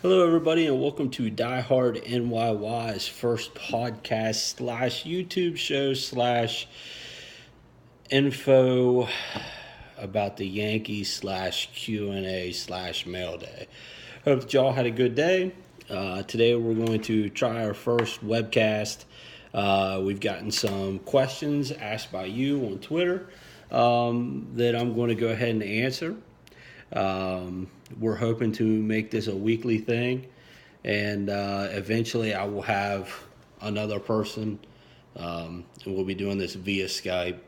Hello, everybody, and welcome to Die Hard NYY's first podcast slash YouTube show slash info about the Yankees slash Q&A slash mail day. Hope that y'all had a good day. Today we're going to try our first webcast. We've gotten some questions asked by you on Twitter that I'm going to go ahead and answer. We're hoping to make this a weekly thing, and eventually I will have another person, and we'll be doing this via Skype.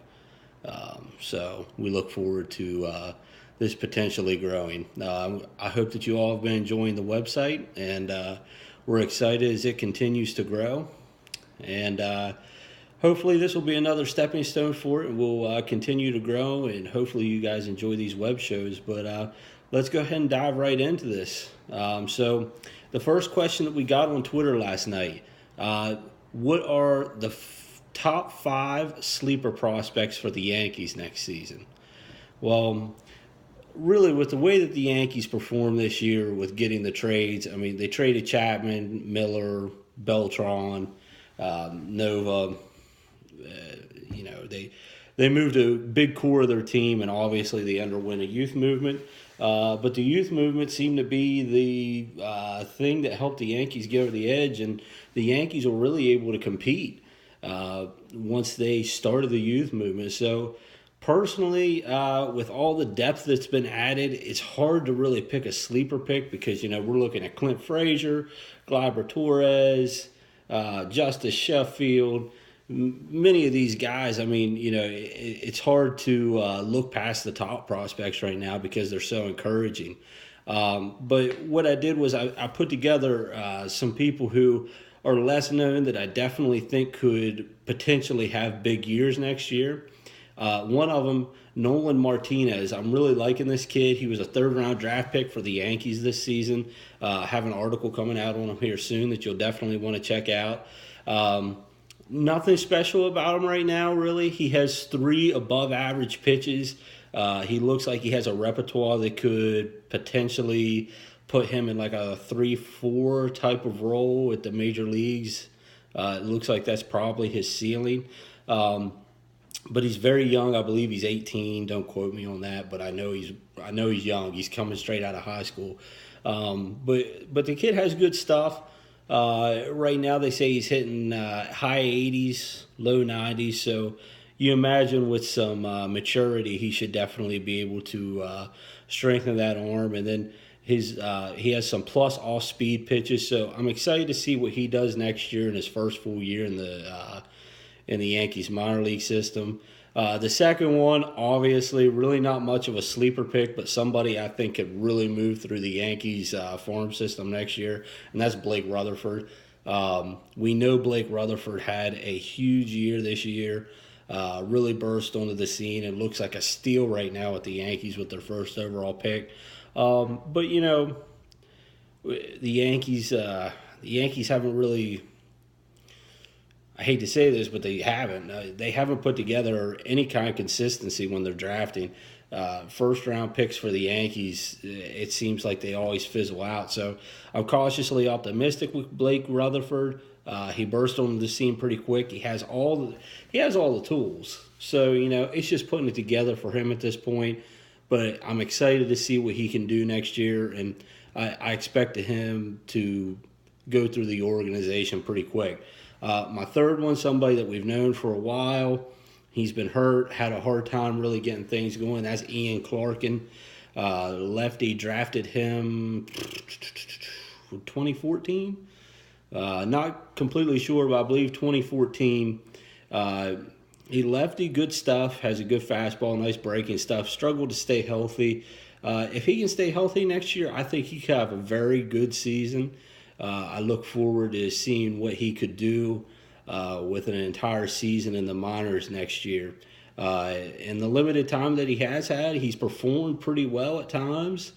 So we look forward to this potentially growing. I hope that you all have been enjoying the website, and we're excited as it continues to grow. And hopefully this will be another stepping stone for it, and we'll continue to grow, and hopefully you guys enjoy these web shows. But let's go ahead and dive right into this. So the first question that we got on Twitter last night, what are the top 5 sleeper prospects for the Yankees next season? Well, really, with the way that the Yankees performed this year with getting the trades, I mean, they traded Chapman, Miller, Beltran, Nova. They moved a big core of their team, and obviously they underwent a youth movement. But the youth movement seemed to be the thing that helped the Yankees get over the edge, and the Yankees were really able to compete once they started the youth movement. So personally, with all the depth that's been added, it's hard to really pick a sleeper pick because, we're looking at Clint Frazier, Gleyber Torres, Justice Sheffield. Many of these guys, I mean, it's hard to look past the top prospects right now because they're so encouraging. But what I did was I put together some people who are less known that I definitely think could potentially have big years next year. One of them, Nolan Martinez. I'm really liking this kid. He was a third-round draft pick for the Yankees this season. I have an article coming out on him here soon that you'll definitely want to check out. Nothing special about him right now, really. He has 3 above-average pitches. He looks like he has a repertoire that could potentially put him in like a 3-4 type of role at the major leagues. It looks like that's probably his ceiling. But he's very young. I believe he's 18. Don't quote me on that, but I know he's young. He's coming straight out of high school. But the kid has good stuff. Right now they say he's hitting high 80s, low 90s. So you imagine with some maturity, he should definitely be able to strengthen that arm. And then he has some plus off-speed pitches. So I'm excited to see what he does next year in his first full year in the Yankees minor league system. The second one, obviously, really not much of a sleeper pick, but somebody I think could really move through the Yankees farm system next year, and that's Blake Rutherford. We know Blake Rutherford had a huge year this year, really burst onto the scene, and looks like a steal right now with the Yankees with their first overall pick. But, the Yankees haven't really... I hate to say this, but they haven't. They haven't put together any kind of consistency when they're drafting. First-round picks for the Yankees, it seems like they always fizzle out. So I'm cautiously optimistic with Blake Rutherford. He burst on the scene pretty quick. He has all the tools. So, it's just putting it together for him at this point. But I'm excited to see what he can do next year, and I expect him to go through the organization pretty quick. My third one, somebody that we've known for a while. He's been hurt, had a hard time really getting things going. That's Ian Clarkin. Lefty, drafted him 2014. Not completely sure, but I believe 2014. He lefty, good stuff, has a good fastball, nice breaking stuff. Struggled to stay healthy. If he can stay healthy next year, I think he could have a very good season. I look forward to seeing what he could do with an entire season in the minors next year. In the limited time that he has had, he's performed pretty well at times.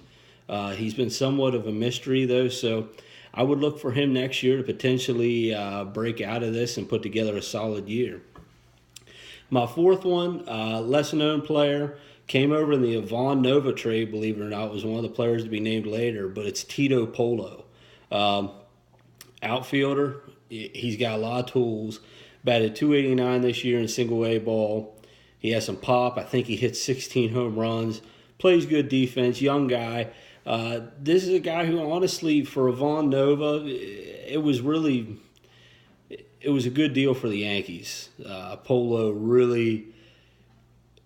He's been somewhat of a mystery, though, so I would look for him next year to potentially break out of this and put together a solid year. My fourth one, lesser-known player, came over in the Ivan Nova trade, believe it or not. Was one of the players to be named later, but it's Tito Polo. Outfielder, he's got a lot of tools. Batted 289 this year in single A ball. He has some pop. I think he hit 16 home runs. Plays good defense. Young guy. This is a guy who, honestly, for Ivan Nova, it was a good deal for the Yankees. Polo really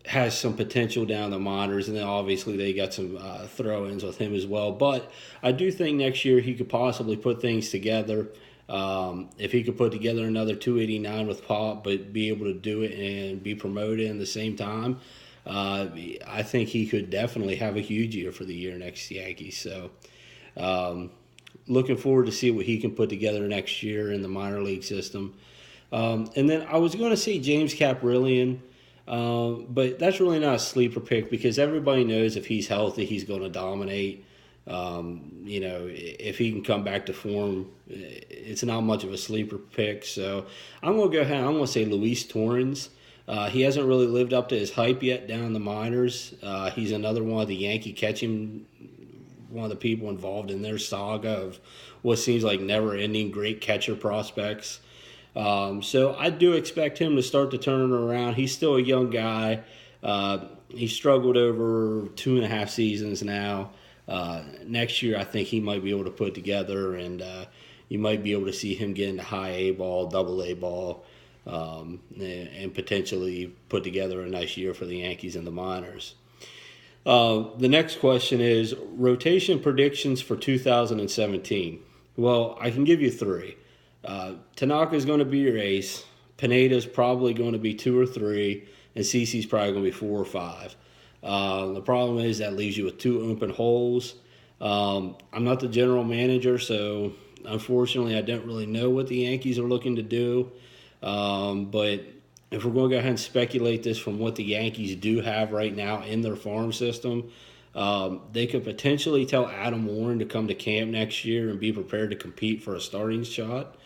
has some potential down the minors, and then obviously they got some throw-ins with him as well. But I do think next year he could possibly put things together. If he could put together another 289 with pop, but be able to do it and be promoted in the same time, I think he could definitely have a huge year for the year next Yankees. So looking forward to see what he can put together next year in the minor league system. And then I was going to say James Caprillion, but that's really not a sleeper pick because everybody knows if he's healthy, he's going to dominate. If he can come back to form, it's not much of a sleeper pick. So I'm going to go ahead. I'm going to say Luis Torrens. He hasn't really lived up to his hype yet down in the minors. He's another one of the Yankee catching, one of the people involved in their saga of what seems like never-ending great catcher prospects. So I do expect him to start to turn it around. He's still a young guy. He struggled over 2.5 seasons now. Next year, I think he might be able to put together, and you might be able to see him get into high A ball, double A ball, and potentially put together a nice year for the Yankees in the minors. The next question is rotation predictions for 2017. Well, I can give you 3. Tanaka's going to be your ace. Pineda's probably going to be 2 or 3, and CeCe's probably going to be 4 or 5. The problem is that leaves you with 2 open holes. I'm not the general manager, so unfortunately I don't really know what the Yankees are looking to do. But if we're going to go ahead and speculate this from what the Yankees do have right now in their farm system, they could potentially tell Adam Warren to come to camp next year and be prepared to compete for a starting shot.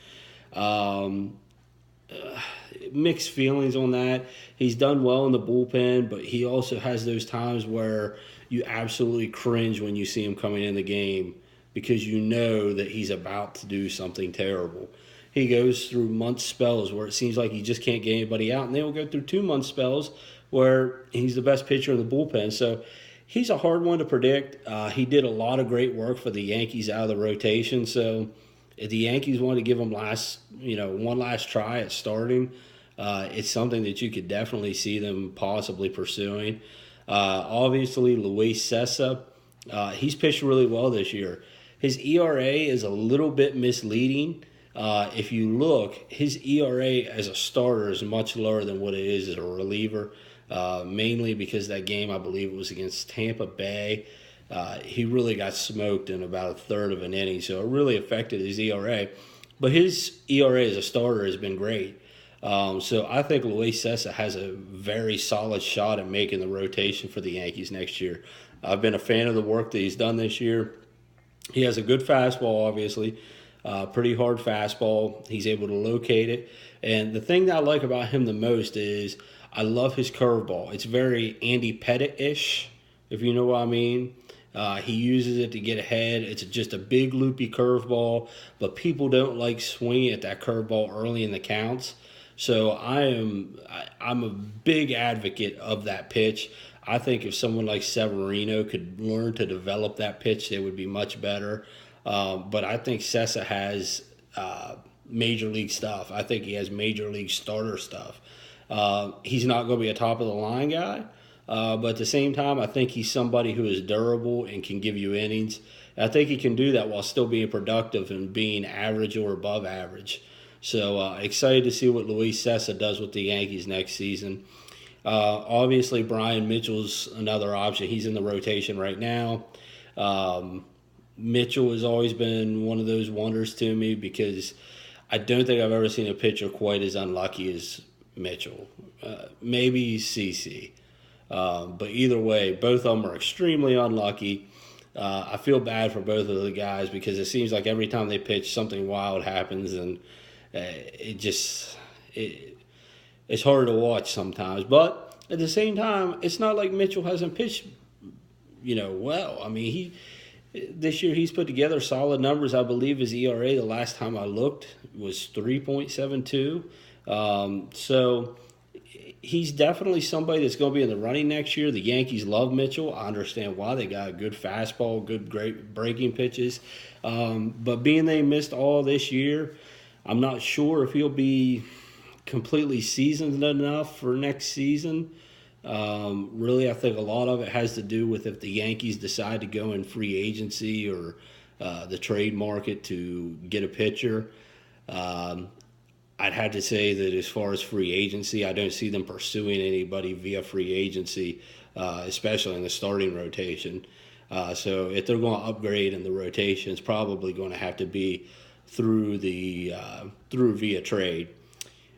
Mixed feelings on that. He's done well in the bullpen, but he also has those times where you absolutely cringe when you see him coming in the game because you know that he's about to do something terrible. He goes through month spells where it seems like he just can't get anybody out, and then he'll go through 2-month spells where he's the best pitcher in the bullpen. So he's a hard one to predict. He did a lot of great work for the Yankees out of the rotation, so if the Yankees want to give him one last try at starting, it's something that you could definitely see them possibly pursuing. Obviously, Luis Cessa, he's pitched really well this year. His ERA is a little bit misleading. If you look, his ERA as a starter is much lower than what it is as a reliever, mainly because that game, I believe it was against Tampa Bay, he really got smoked in about a third of an inning, so it really affected his ERA. But his ERA as a starter has been great. So I think Luis Cessa has a very solid shot at making the rotation for the Yankees next year. I've been a fan of the work that he's done this year. He has a good fastball, obviously, pretty hard fastball. He's able to locate it. And the thing that I like about him the most is I love his curveball. It's very Andy Pettit-ish, if you know what I mean. He uses it to get ahead. It's just a big loopy curveball, but people don't like swinging at that curveball early in the counts. So I'm a big advocate of that pitch. I think if someone like Severino could learn to develop that pitch, they would be much better. But I think Cessa has major league stuff. I think he has major league starter stuff. He's not going to be a top-of-the-line guy, but at the same time, I think he's somebody who is durable and can give you innings. And I think he can do that while still being productive and being average or above average. So excited to see what Luis Cessa does with the Yankees next season. Obviously, Brian Mitchell's another option. He's in the rotation right now. Mitchell has always been one of those wonders to me because I don't think I've ever seen a pitcher quite as unlucky as Mitchell. Maybe CeCe. But either way, both of them are extremely unlucky. I feel bad for both of the guys because it seems like every time they pitch, something wild happens, and it's hard to watch sometimes. But at the same time, it's not like Mitchell hasn't pitched, well. I mean, this year he's put together solid numbers. I believe his ERA the last time I looked was 3.72. So he's definitely somebody that's going to be in the running next year. The Yankees love Mitchell. I understand why. They got a good fastball, good great breaking pitches. But being they missed all this year, I'm not sure if he'll be completely seasoned enough for next season. Really, I think a lot of it has to do with if the Yankees decide to go in free agency or the trade market to get a pitcher. Um, I'd have to say that as far as free agency, I don't see them pursuing anybody via free agency, especially in the starting rotation. So if they're going to upgrade in the rotation, it's probably going to have to be through via trade.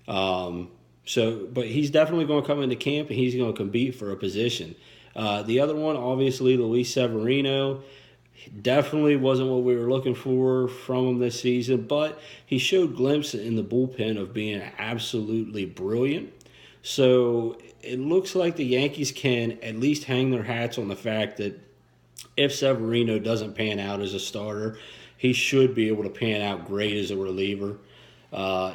But he's definitely going to come into camp and he's going to compete for a position. The other one, obviously, Luis Severino. Definitely wasn't what we were looking for from him this season, but he showed glimpses in the bullpen of being absolutely brilliant. So it looks like the Yankees can at least hang their hats on the fact that if Severino doesn't pan out as a starter, he should be able to pan out great as a reliever.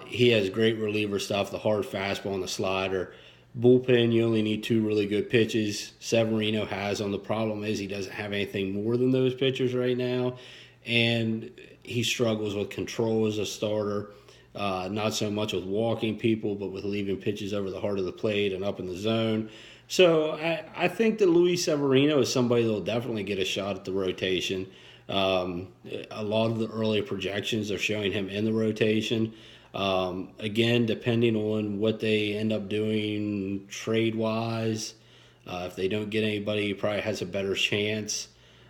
He has great reliever stuff, the hard fastball and the slider. Bullpen, you only need two really good pitches. Severino has them. The problem is he doesn't have anything more than those pitchers right now, and he struggles with control as a starter. Not so much with walking people, but with leaving pitches over the heart of the plate and up in the zone. So I think that Luis Severino is somebody that will definitely get a shot at the rotation. A lot of the early projections are showing him in the rotation. Again, depending on what they end up doing trade-wise, if they don't get anybody, he probably has a better chance.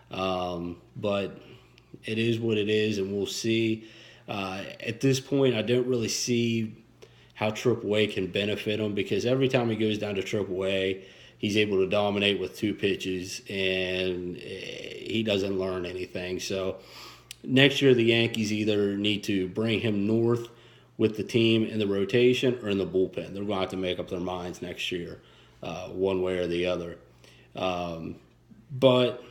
But it is what it is, and we'll see. At this point, I don't really see how AAA can benefit him because every time he goes down to AAA, he's able to dominate with two pitches, and he doesn't learn anything. So next year, the Yankees either need to bring him north with the team in the rotation or in the bullpen. They're going to have to make up their minds next year, one way or the other. But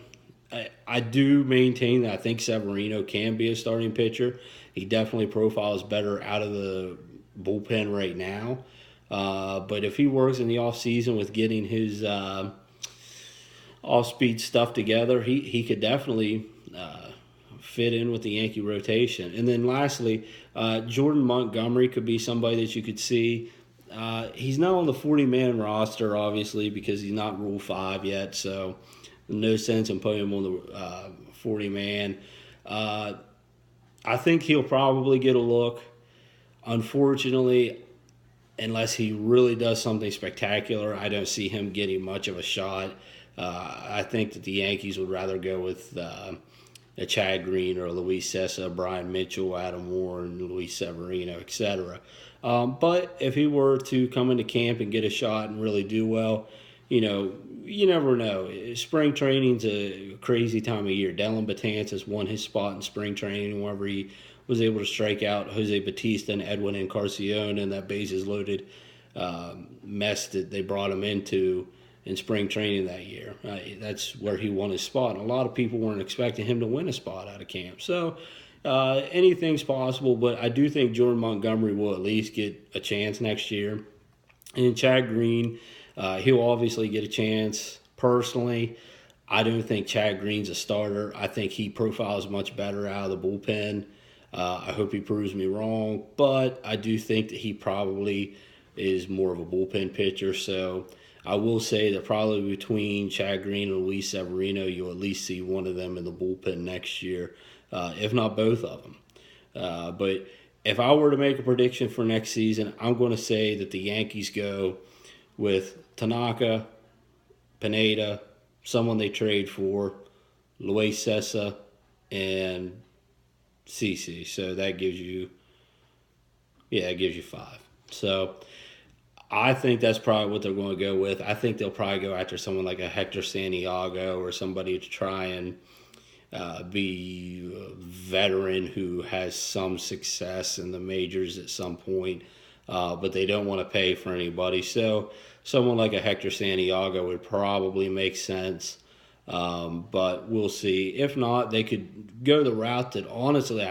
I do maintain that I think Severino can be a starting pitcher. He definitely profiles better out of the bullpen right now. But if he works in the offseason with getting his off-speed stuff together, he could definitely fit in with the Yankee rotation. And then lastly, Jordan Montgomery could be somebody that you could see. He's not on the 40-man roster, obviously, because he's not Rule 5 yet, so no sense in putting him on the 40-man. I think he'll probably get a look. Unfortunately, unless he really does something spectacular, I don't see him getting much of a shot. I think that the Yankees would rather go with a Chad Green or a Luis Sessa, Brian Mitchell, Adam Warren, Luis Severino, etc. But if he were to come into camp and get a shot and really do well, you never know. Spring training's a crazy time of year. Dellin Betances won his spot in spring training whenever he was able to strike out Jose Bautista and Edwin Encarnacion in that bases loaded mess that they brought him into in spring training that year. That's where he won his spot. And a lot of people weren't expecting him to win a spot out of camp. So anything's possible, but I do think Jordan Montgomery will at least get a chance next year. And Chad Green, he'll obviously get a chance. Personally, I don't think Chad Green's a starter. I think he profiles much better out of the bullpen. I hope he proves me wrong, but I do think that he probably is more of a bullpen pitcher. So I will say that probably between Chad Green and Luis Severino, you'll at least see one of them in the bullpen next year, if not both of them. But if I were to make a prediction for next season, I'm going to say that the Yankees go with Tanaka, Pineda, someone they trade for, Luis Sessa, and CC. So that gives you, it gives you 5. So I think that's probably what they're going to go with. I think they'll probably go after someone like a Hector Santiago or somebody to try and be a veteran who has some success in the majors at some point, but they don't want to pay for anybody. So someone like a Hector Santiago would probably make sense. But we'll see. If not, they could go the route that honestly I